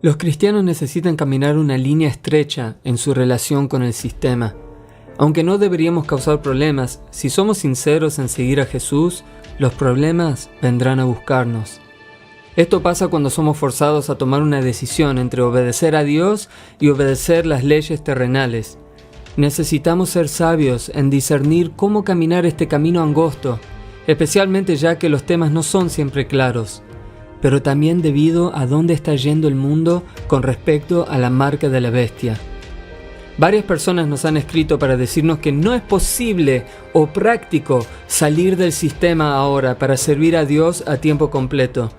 Los cristianos necesitan caminar una línea estrecha en su relación con el sistema. Aunque no deberíamos causar problemas, si somos sinceros en seguir a Jesús, los problemas vendrán a buscarnos. Esto pasa cuando somos forzados a tomar una decisión entre obedecer a Dios y obedecer las leyes terrenales. Necesitamos ser sabios en discernir cómo caminar este camino angosto, especialmente ya que los temas no son siempre claros, pero también debido a dónde está yendo el mundo con respecto a la marca de la bestia. Varias personas nos han escrito para decirnos que no es posible o práctico salir del sistema ahora para servir a Dios a tiempo completo.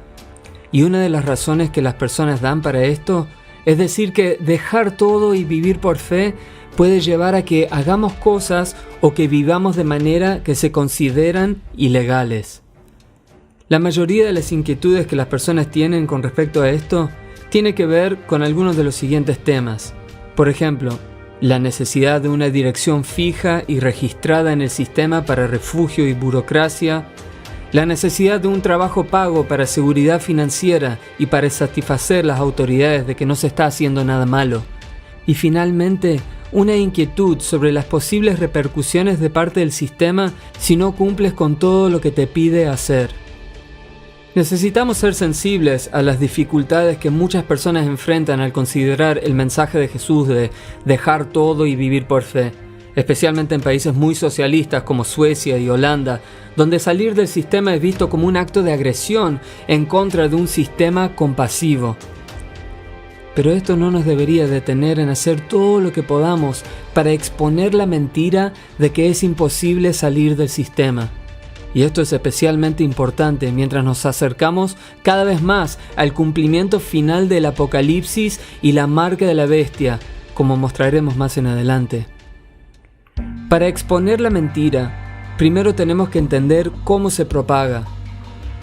Y una de las razones que las personas dan para esto es decir que dejar todo y vivir por fe puede llevar a que hagamos cosas o que vivamos de manera que se consideran ilegales. La mayoría de las inquietudes que las personas tienen con respecto a esto tiene que ver con algunos de los siguientes temas. Por ejemplo, la necesidad de una dirección fija y registrada en el sistema para refugio y burocracia, la necesidad de un trabajo pago para seguridad financiera y para satisfacer las autoridades de que no se está haciendo nada malo, y finalmente, una inquietud sobre las posibles repercusiones de parte del sistema si no cumples con todo lo que te pide hacer. Necesitamos ser sensibles a las dificultades que muchas personas enfrentan al considerar el mensaje de Jesús de dejar todo y vivir por fe, especialmente en países muy socialistas como Suecia y Holanda, donde salir del sistema es visto como un acto de agresión en contra de un sistema compasivo. Pero esto no nos debería detener en hacer todo lo que podamos para exponer la mentira de que es imposible salir del sistema. Y esto es especialmente importante mientras nos acercamos cada vez más al cumplimiento final del Apocalipsis y la marca de la bestia, como mostraremos más en adelante. Para exponer la mentira, primero tenemos que entender cómo se propaga.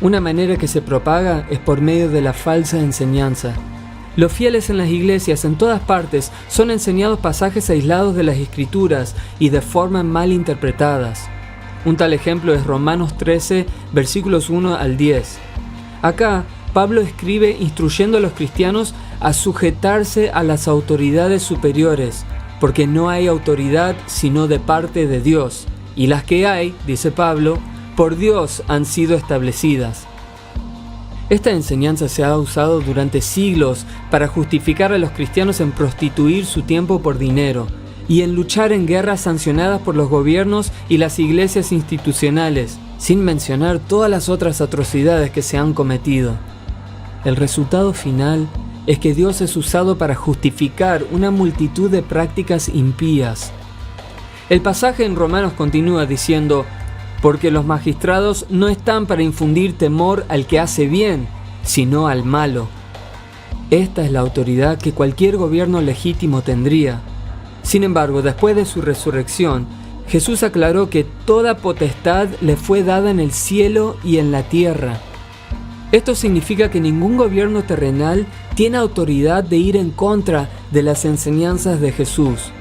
Una manera que se propaga es por medio de la falsa enseñanza. Los fieles en las iglesias en todas partes son enseñados pasajes aislados de las Escrituras y de forma mal interpretadas. Un tal ejemplo es Romanos 13, versículos 1 al 10. Acá, Pablo escribe instruyendo a los cristianos a sujetarse a las autoridades superiores, porque no hay autoridad sino de parte de Dios, y las que hay, dice Pablo, por Dios han sido establecidas. Esta enseñanza se ha usado durante siglos para justificar a los cristianos en prostituir su tiempo por dinero, y en luchar en guerras sancionadas por los gobiernos y las iglesias institucionales, sin mencionar todas las otras atrocidades que se han cometido. El resultado final es que Dios es usado para justificar una multitud de prácticas impías. El pasaje en Romanos continúa diciendo, porque los magistrados no están para infundir temor al que hace bien, sino al malo. Esta es la autoridad que cualquier gobierno legítimo tendría. Sin embargo, después de su resurrección, Jesús aclaró que toda potestad le fue dada en el cielo y en la tierra. Esto significa que ningún gobierno terrenal tiene autoridad de ir en contra de las enseñanzas de Jesús.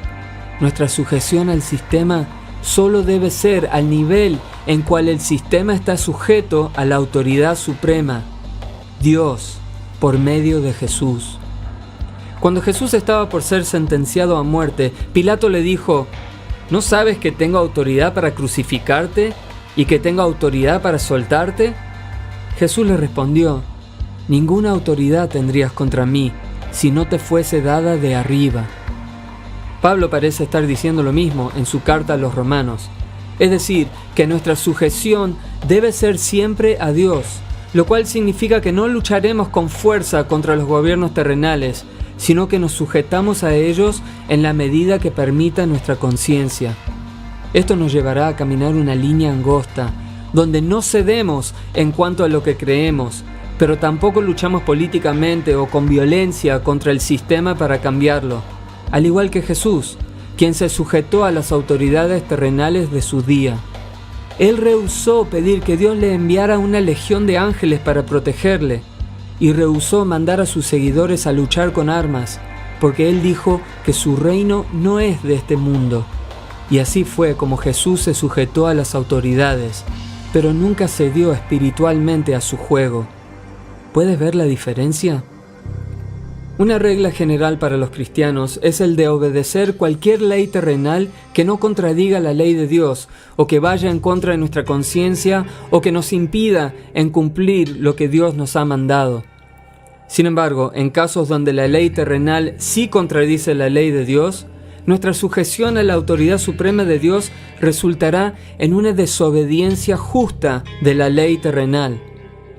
Nuestra sujeción al sistema solo debe ser al nivel en cual el sistema está sujeto a la autoridad suprema, Dios, por medio de Jesús. Cuando Jesús estaba por ser sentenciado a muerte, Pilato le dijo, ¿no sabes que tengo autoridad para crucificarte y que tengo autoridad para soltarte? Jesús le respondió, ninguna autoridad tendrías contra mí si no te fuese dada de arriba. Pablo parece estar diciendo lo mismo en su carta a los romanos, es decir, que nuestra sujeción debe ser siempre a Dios, lo cual significa que no lucharemos con fuerza contra los gobiernos terrenales, sino que nos sujetamos a ellos en la medida que permita nuestra conciencia. Esto nos llevará a caminar una línea angosta, donde no cedemos en cuanto a lo que creemos, pero tampoco luchamos políticamente o con violencia contra el sistema para cambiarlo, al igual que Jesús, quien se sujetó a las autoridades terrenales de su día. Él rehusó pedir que Dios le enviara una legión de ángeles para protegerle, y rehusó mandar a sus seguidores a luchar con armas, porque él dijo que su reino no es de este mundo. Y así fue como Jesús se sujetó a las autoridades, pero nunca cedió espiritualmente a su juego. ¿Puedes ver la diferencia? Una regla general para los cristianos es el de obedecer cualquier ley terrenal que no contradiga la ley de Dios, o que vaya en contra de nuestra conciencia, o que nos impida en cumplir lo que Dios nos ha mandado. Sin embargo, en casos donde la ley terrenal sí contradice la ley de Dios, nuestra sujeción a la autoridad suprema de Dios resultará en una desobediencia justa de la ley terrenal.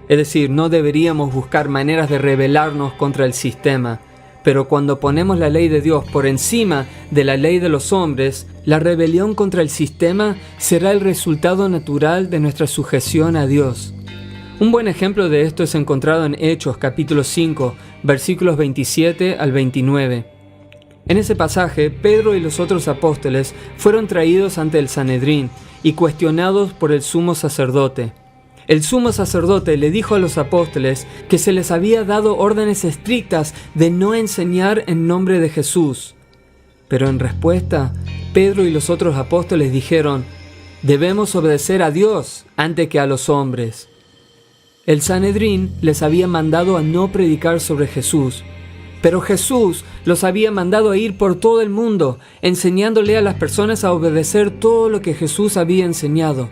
Es decir, no deberíamos buscar maneras de rebelarnos contra el sistema, pero cuando ponemos la ley de Dios por encima de la ley de los hombres, la rebelión contra el sistema será el resultado natural de nuestra sujeción a Dios. Un buen ejemplo de esto es encontrado en Hechos capítulo 5, versículos 27 al 29. En ese pasaje, Pedro y los otros apóstoles fueron traídos ante el Sanedrín y cuestionados por el sumo sacerdote. El sumo sacerdote le dijo a los apóstoles que se les había dado órdenes estrictas de no enseñar en nombre de Jesús. Pero en respuesta, Pedro y los otros apóstoles dijeron: «Debemos obedecer a Dios antes que a los hombres». El Sanedrín les había mandado a no predicar sobre Jesús, pero Jesús los había mandado a ir por todo el mundo, enseñándole a las personas a obedecer todo lo que Jesús había enseñado.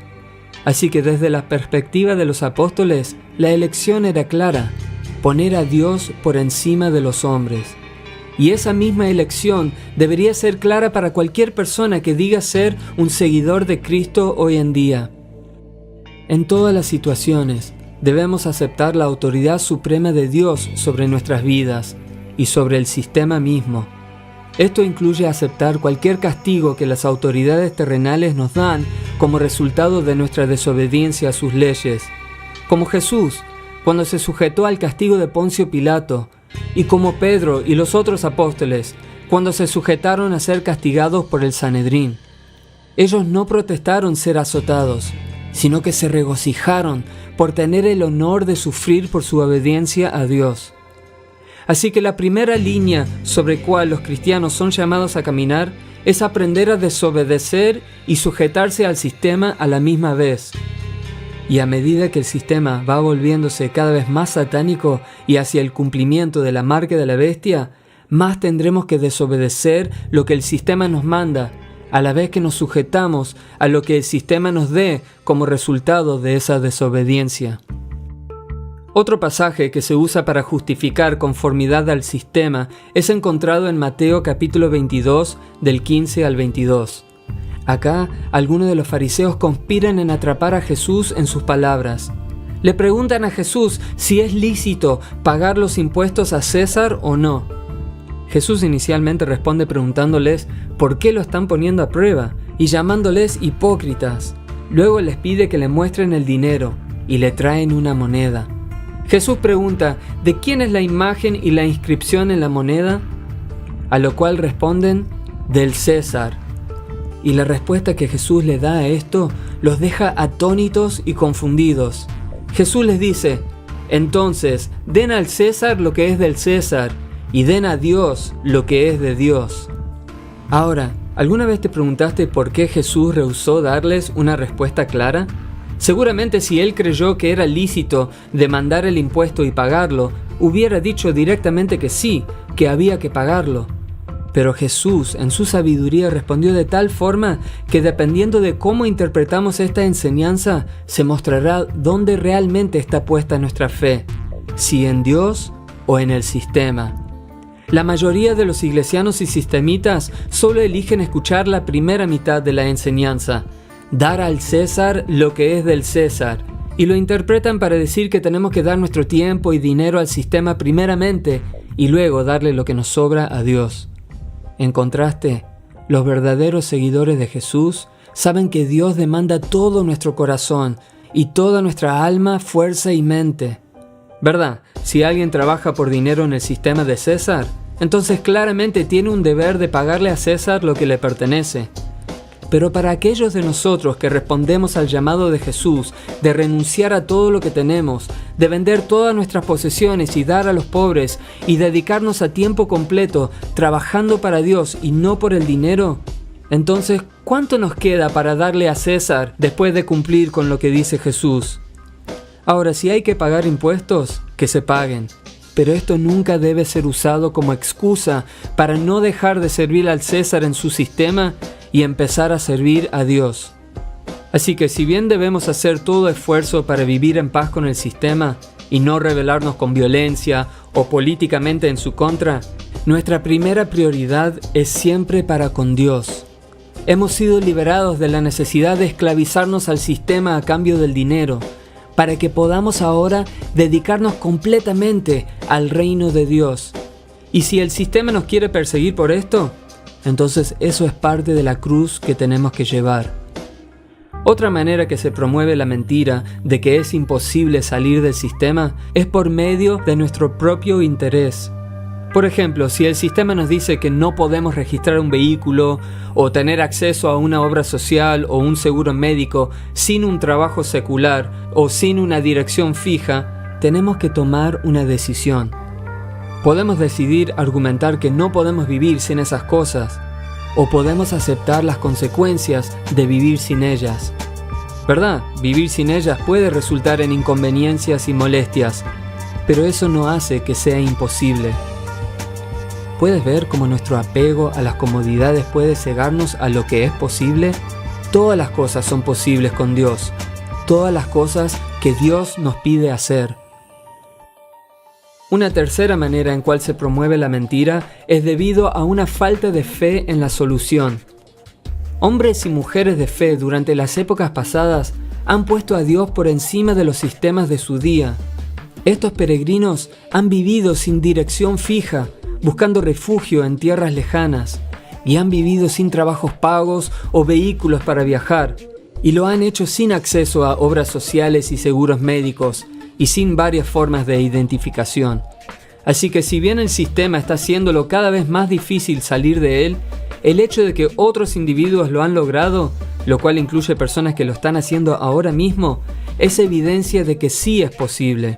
Así que desde la perspectiva de los apóstoles, la elección era clara: poner a Dios por encima de los hombres. Y esa misma elección debería ser clara para cualquier persona que diga ser un seguidor de Cristo hoy en día. En todas las situaciones, debemos aceptar la autoridad suprema de Dios sobre nuestras vidas y sobre el sistema mismo. Esto incluye aceptar cualquier castigo que las autoridades terrenales nos dan como resultado de nuestra desobediencia a sus leyes, como Jesús cuando se sujetó al castigo de Poncio Pilato, y como Pedro y los otros apóstoles cuando se sujetaron a ser castigados por el Sanedrín. Ellos no protestaron ser azotados, sino que se regocijaron por tener el honor de sufrir por su obediencia a Dios. Así que la primera línea sobre cual los cristianos son llamados a caminar es aprender a desobedecer y sujetarse al sistema a la misma vez. Y a medida que el sistema va volviéndose cada vez más satánico y hacia el cumplimiento de la marca de la bestia, más tendremos que desobedecer lo que el sistema nos manda, a la vez que nos sujetamos a lo que el sistema nos dé como resultado de esa desobediencia. Otro pasaje que se usa para justificar conformidad al sistema es encontrado en Mateo capítulo 22, del 15 al 22. Acá, algunos de los fariseos conspiran en atrapar a Jesús en sus palabras. Le preguntan a Jesús si es lícito pagar los impuestos a César o no. Jesús inicialmente responde preguntándoles por qué lo están poniendo a prueba y llamándoles hipócritas. Luego les pide que le muestren el dinero y le traen una moneda. Jesús pregunta: ¿de quién es la imagen y la inscripción en la moneda? A lo cual responden: del César. Y la respuesta que Jesús le da a esto los deja atónitos y confundidos. Jesús les dice: entonces, den al César lo que es del César, y den a Dios lo que es de Dios. Ahora, ¿alguna vez te preguntaste por qué Jesús rehusó darles una respuesta clara? Seguramente si él creyó que era lícito demandar el impuesto y pagarlo, hubiera dicho directamente que sí, que había que pagarlo. Pero Jesús, en su sabiduría, respondió de tal forma que dependiendo de cómo interpretamos esta enseñanza, se mostrará dónde realmente está puesta nuestra fe, si en Dios o en el sistema. La mayoría de los iglesianos y sistemitas solo eligen escuchar la primera mitad de la enseñanza, dar al César lo que es del César, y lo interpretan para decir que tenemos que dar nuestro tiempo y dinero al sistema primeramente y luego darle lo que nos sobra a Dios. En contraste, los verdaderos seguidores de Jesús saben que Dios demanda todo nuestro corazón y toda nuestra alma, fuerza y mente. ¿Verdad? Si alguien trabaja por dinero en el sistema de César, entonces claramente tiene un deber de pagarle a César lo que le pertenece. Pero para aquellos de nosotros que respondemos al llamado de Jesús de renunciar a todo lo que tenemos, de vender todas nuestras posesiones y dar a los pobres y dedicarnos a tiempo completo trabajando para Dios y no por el dinero, entonces, ¿cuánto nos queda para darle a César después de cumplir con lo que dice Jesús? Ahora, si hay que pagar impuestos, que se paguen. pero esto nunca debe ser usado como excusa para no dejar de servir al César en su sistema y empezar a servir a Dios. Así que si bien debemos hacer todo esfuerzo para vivir en paz con el sistema y no rebelarnos con violencia o políticamente en su contra, nuestra primera prioridad es siempre para con Dios. Hemos sido liberados de la necesidad de esclavizarnos al sistema a cambio del dinero, para que podamos ahora dedicarnos completamente al reino de Dios. Y si el sistema nos quiere perseguir por esto, entonces eso es parte de la cruz que tenemos que llevar. Otra manera que se promueve la mentira de que es imposible salir del sistema es por medio de nuestro propio interés. Por ejemplo, si el sistema nos dice que no podemos registrar un vehículo o tener acceso a una obra social o un seguro médico sin un trabajo secular o sin una dirección fija, tenemos que tomar una decisión. Podemos decidir argumentar que no podemos vivir sin esas cosas, o podemos aceptar las consecuencias de vivir sin ellas. ¿Verdad? Vivir sin ellas puede resultar en inconveniencias y molestias, pero eso no hace que sea imposible. ¿Puedes ver cómo nuestro apego a las comodidades puede cegarnos a lo que es posible? Todas las cosas son posibles con Dios, todas las cosas que Dios nos pide hacer. Una tercera manera en cual se promueve la mentira es debido a una falta de fe en la solución. Hombres y mujeres de fe durante las épocas pasadas han puesto a Dios por encima de los sistemas de su día. Estos peregrinos han vivido sin dirección fija, buscando refugio en tierras lejanas, y han vivido sin trabajos pagos o vehículos para viajar, y lo han hecho sin acceso a obras sociales y seguros médicos, y sin varias formas de identificación. Así que si bien el sistema está haciéndolo cada vez más difícil salir de él, el hecho de que otros individuos lo han logrado, lo cual incluye personas que lo están haciendo ahora mismo, es evidencia de que sí es posible.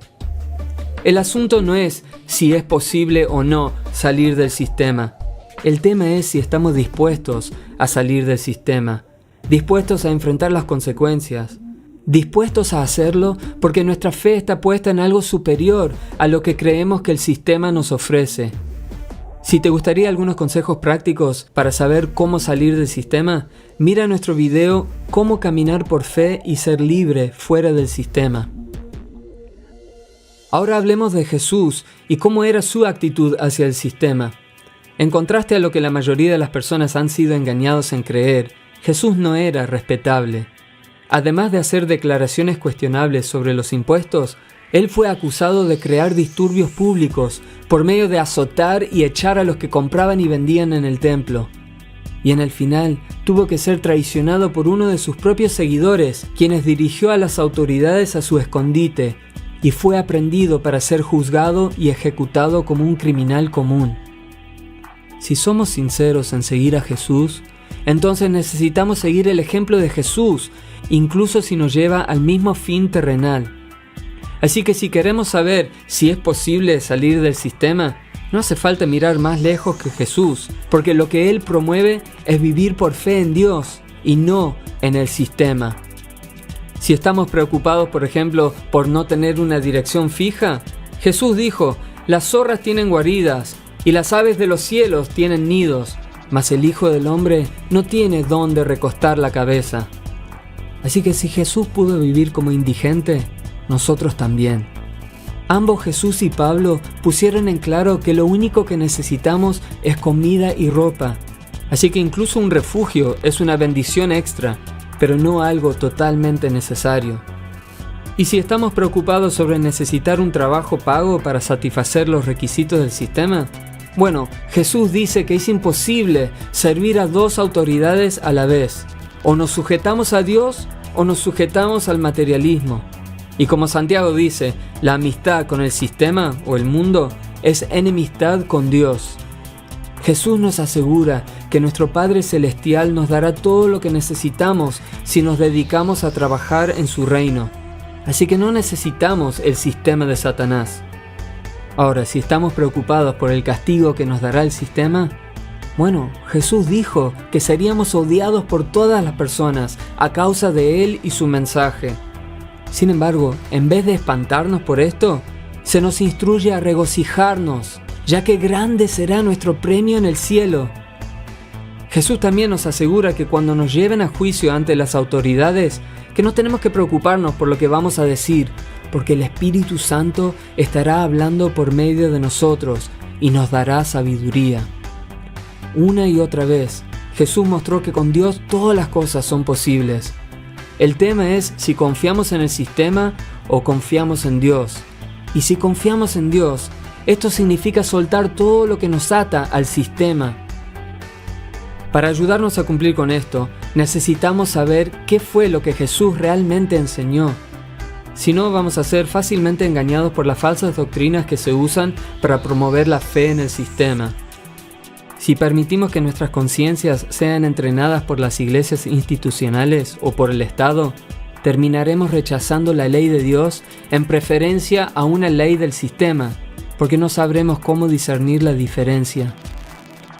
El asunto no es si es posible o no salir del sistema. El tema es si estamos dispuestos a salir del sistema, dispuestos a enfrentar las consecuencias, dispuestos a hacerlo porque nuestra fe está puesta en algo superior a lo que creemos que el sistema nos ofrece. Si te gustaría algunos consejos prácticos para saber cómo salir del sistema, mira nuestro video Cómo caminar por fe y ser libre fuera del sistema. Ahora hablemos de Jesús y cómo era su actitud hacia el sistema. En contraste a lo que la mayoría de las personas han sido engañados en creer, Jesús no era respetable. Además de hacer declaraciones cuestionables sobre los impuestos, él fue acusado de crear disturbios públicos por medio de azotar y echar a los que compraban y vendían en el templo. Y en el final tuvo que ser traicionado por uno de sus propios seguidores, quienes dirigió a las autoridades a su escondite, y fue aprehendido para ser juzgado y ejecutado como un criminal común. Si somos sinceros en seguir a Jesús, entonces necesitamos seguir el ejemplo de Jesús, incluso si nos lleva al mismo fin terrenal. Así que si queremos saber si es posible salir del sistema, no hace falta mirar más lejos que Jesús, porque lo que Él promueve es vivir por fe en Dios y no en el sistema. Si estamos preocupados, por ejemplo, por no tener una dirección fija, Jesús dijo: las zorras tienen guaridas y las aves de los cielos tienen nidos, mas el Hijo del Hombre no tiene dónde recostar la cabeza. Así que si Jesús pudo vivir como indigente, nosotros también. Ambos, Jesús y Pablo, pusieron en claro que lo único que necesitamos es comida y ropa. Así que incluso un refugio es una bendición extra, pero no algo totalmente necesario. Y si estamos preocupados sobre necesitar un trabajo pago para satisfacer los requisitos del sistema, bueno, Jesús dice que es imposible servir a dos autoridades a la vez. O nos sujetamos a Dios o nos sujetamos al materialismo. Y como Santiago dice, la amistad con el sistema o el mundo es enemistad con Dios. Jesús nos asegura que nuestro Padre Celestial nos dará todo lo que necesitamos si nos dedicamos a trabajar en su reino. Así que no necesitamos el sistema de Satanás. Ahora, si estamos preocupados por el castigo que nos dará el sistema, bueno, Jesús dijo que seríamos odiados por todas las personas a causa de Él y su mensaje. Sin embargo, en vez de espantarnos por esto, se nos instruye a regocijarnos, ya que grande será nuestro premio en el cielo. Jesús también nos asegura que cuando nos lleven a juicio ante las autoridades, que no tenemos que preocuparnos por lo que vamos a decir, porque el Espíritu Santo estará hablando por medio de nosotros y nos dará sabiduría. Una y otra vez, Jesús mostró que con Dios todas las cosas son posibles. El tema es si confiamos en el sistema o confiamos en Dios. Y si confiamos en Dios, esto significa soltar todo lo que nos ata al sistema. Para ayudarnos a cumplir con esto, necesitamos saber qué fue lo que Jesús realmente enseñó. Si no, vamos a ser fácilmente engañados por las falsas doctrinas que se usan para promover la fe en el sistema. Si permitimos que nuestras conciencias sean entrenadas por las iglesias institucionales o por el Estado, terminaremos rechazando la ley de Dios en preferencia a una ley del sistema, porque no sabremos cómo discernir la diferencia.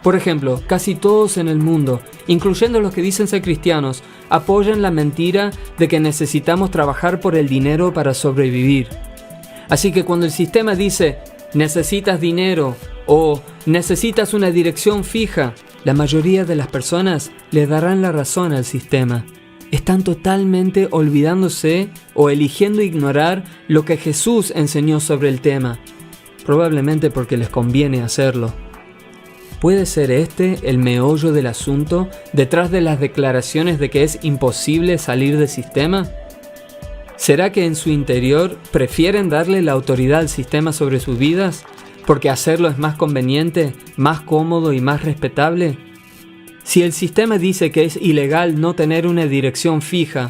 Por ejemplo, casi todos en el mundo, incluyendo los que dicen ser cristianos, apoyan la mentira de que necesitamos trabajar por el dinero para sobrevivir. Así que cuando el sistema dice, necesitas dinero o necesitas una dirección fija, la mayoría de las personas le darán la razón al sistema. Están totalmente olvidándose o eligiendo ignorar lo que Jesús enseñó sobre el tema, probablemente porque les conviene hacerlo. ¿Puede ser este el meollo del asunto detrás de las declaraciones de que es imposible salir del sistema? ¿Será que en su interior prefieren darle la autoridad al sistema sobre sus vidas porque hacerlo es más conveniente, más cómodo y más respetable? Si el sistema dice que es ilegal no tener una dirección fija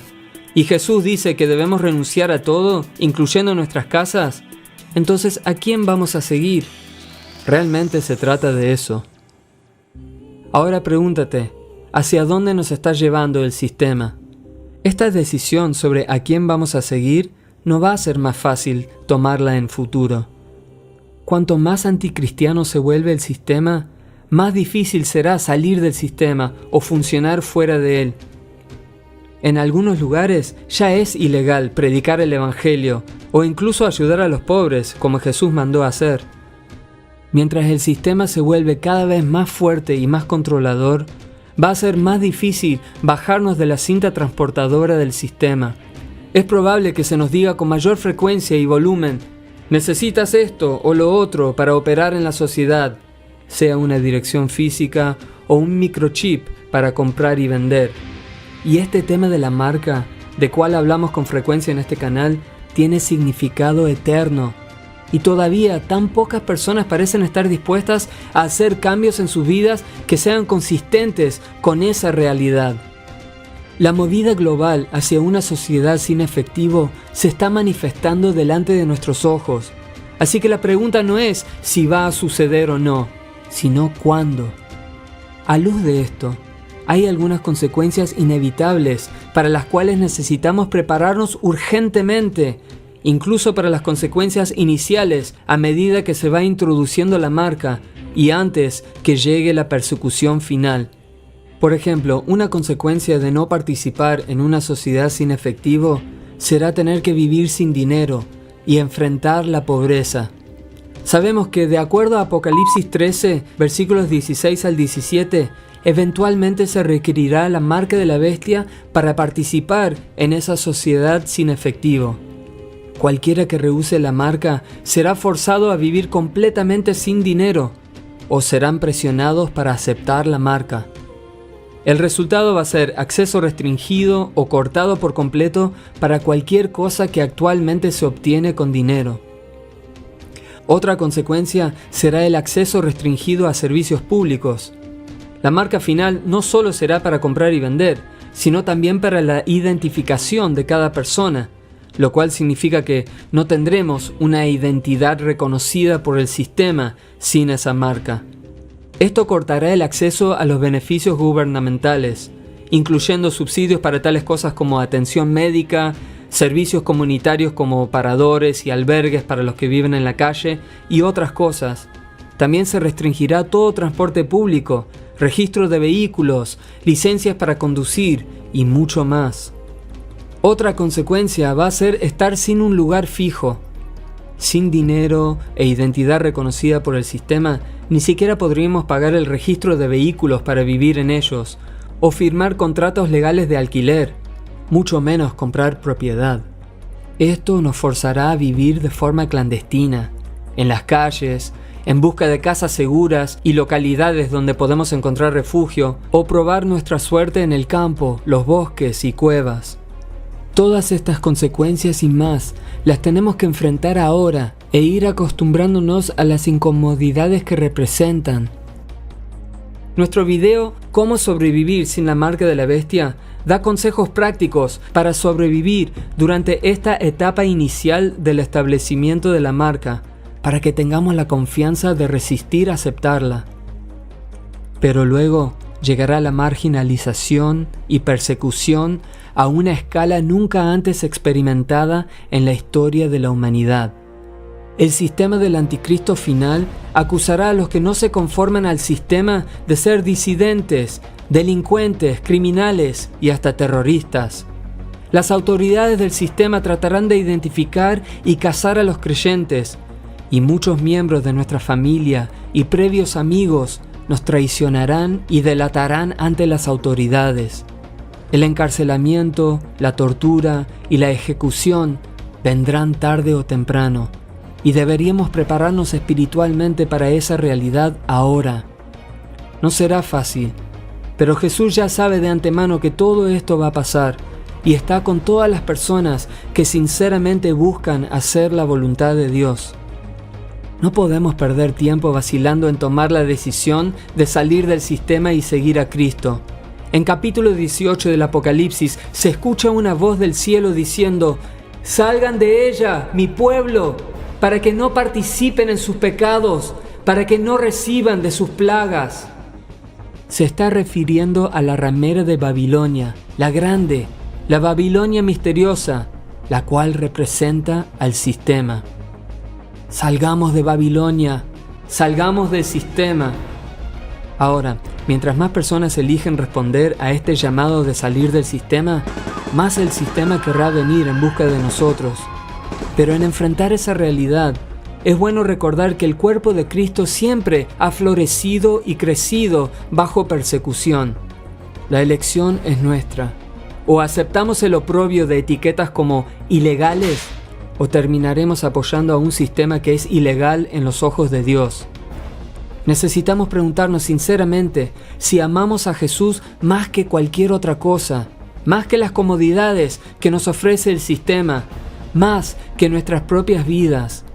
y Jesús dice que debemos renunciar a todo, incluyendo nuestras casas, entonces ¿a quién vamos a seguir? Realmente se trata de eso. Ahora pregúntate, ¿hacia dónde nos está llevando el sistema? Esta decisión sobre a quién vamos a seguir no va a ser más fácil tomarla en futuro. Cuanto más anticristiano se vuelve el sistema, más difícil será salir del sistema o funcionar fuera de él. En algunos lugares ya es ilegal predicar el evangelio o incluso ayudar a los pobres, como Jesús mandó hacer. Mientras el sistema se vuelve cada vez más fuerte y más controlador, va a ser más difícil bajarnos de la cinta transportadora del sistema. Es probable que se nos diga con mayor frecuencia y volumen, necesitas esto o lo otro para operar en la sociedad, sea una dirección física o un microchip para comprar y vender. Y este tema de la marca, de cual hablamos con frecuencia en este canal, tiene significado eterno. Y todavía tan pocas personas parecen estar dispuestas a hacer cambios en sus vidas que sean consistentes con esa realidad. La movida global hacia una sociedad sin efectivo se está manifestando delante de nuestros ojos. Así que la pregunta no es si va a suceder o no, sino cuándo. A luz de esto, hay algunas consecuencias inevitables para las cuales necesitamos prepararnos urgentemente, incluso para las consecuencias iniciales a medida que se va introduciendo la marca y antes que llegue la persecución final. Por ejemplo, una consecuencia de no participar en una sociedad sin efectivo será tener que vivir sin dinero y enfrentar la pobreza. Sabemos que de acuerdo a Apocalipsis 13, versículos 16 al 17, eventualmente se requerirá la marca de la bestia para participar en esa sociedad sin efectivo. Cualquiera que rehúse la marca será forzado a vivir completamente sin dinero o serán presionados para aceptar la marca. El resultado va a ser acceso restringido o cortado por completo para cualquier cosa que actualmente se obtiene con dinero. Otra consecuencia será el acceso restringido a servicios públicos. La marca final no solo será para comprar y vender, sino también para la identificación de cada persona, lo cual significa que no tendremos una identidad reconocida por el sistema sin esa marca. Esto cortará el acceso a los beneficios gubernamentales, incluyendo subsidios para tales cosas como atención médica, servicios comunitarios como paradores y albergues para los que viven en la calle y otras cosas. También se restringirá todo transporte público, registros de vehículos, licencias para conducir y mucho más. Otra consecuencia va a ser estar sin un lugar fijo. Sin dinero e identidad reconocida por el sistema, ni siquiera podríamos pagar el registro de vehículos para vivir en ellos, o firmar contratos legales de alquiler, mucho menos comprar propiedad. Esto nos forzará a vivir de forma clandestina, en las calles, en busca de casas seguras y localidades donde podemos encontrar refugio, o probar nuestra suerte en el campo, los bosques y cuevas. Todas estas consecuencias y más las tenemos que enfrentar ahora e ir acostumbrándonos a las incomodidades que representan. Nuestro video ¿Cómo sobrevivir sin la marca de la bestia? Da consejos prácticos para sobrevivir durante esta etapa inicial del establecimiento de la marca, para que tengamos la confianza de resistir a aceptarla. Pero luego llegará la marginalización y persecución a una escala nunca antes experimentada en la historia de la humanidad. El sistema del anticristo final acusará a los que no se conforman al sistema de ser disidentes, delincuentes, criminales y hasta terroristas. Las autoridades del sistema tratarán de identificar y cazar a los creyentes, y muchos miembros de nuestra familia y previos amigos nos traicionarán y delatarán ante las autoridades. El encarcelamiento, la tortura y la ejecución vendrán tarde o temprano, y deberíamos prepararnos espiritualmente para esa realidad ahora. No será fácil, pero Jesús ya sabe de antemano que todo esto va a pasar, y está con todas las personas que sinceramente buscan hacer la voluntad de Dios. No podemos perder tiempo vacilando en tomar la decisión de salir del sistema y seguir a Cristo. En capítulo 18 del Apocalipsis se escucha una voz del cielo diciendo: «Salgan de ella, mi pueblo, para que no participen en sus pecados, para que no reciban de sus plagas». Se está refiriendo a la ramera de Babilonia, la grande, la Babilonia misteriosa, la cual representa al sistema. Salgamos de Babilonia, salgamos del sistema. Ahora, mientras más personas eligen responder a este llamado de salir del sistema, más el sistema querrá venir en busca de nosotros. Pero en enfrentar esa realidad, es bueno recordar que el cuerpo de Cristo siempre ha florecido y crecido bajo persecución. La elección es nuestra. O aceptamos el oprobio de etiquetas como ilegales, o terminaremos apoyando a un sistema que es ilegal en los ojos de Dios. Necesitamos preguntarnos sinceramente si amamos a Jesús más que cualquier otra cosa, más que las comodidades que nos ofrece el sistema, más que nuestras propias vidas.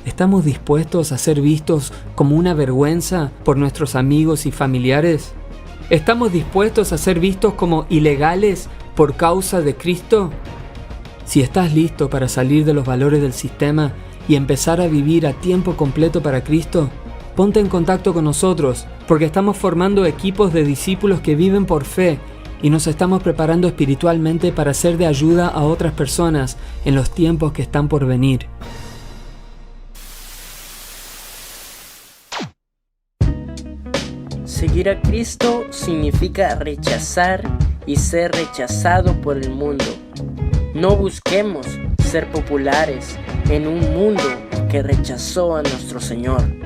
¿Estamos dispuestos a ser vistos como una vergüenza por nuestros amigos y familiares? ¿Estamos dispuestos a ser vistos como ilegales por causa de Cristo? Si estás listo para salir de los valores del sistema y empezar a vivir a tiempo completo para Cristo, ponte en contacto con nosotros, porque estamos formando equipos de discípulos que viven por fe y nos estamos preparando espiritualmente para ser de ayuda a otras personas en los tiempos que están por venir. Seguir a Cristo significa rechazar y ser rechazado por el mundo. No busquemos ser populares en un mundo que rechazó a nuestro Señor.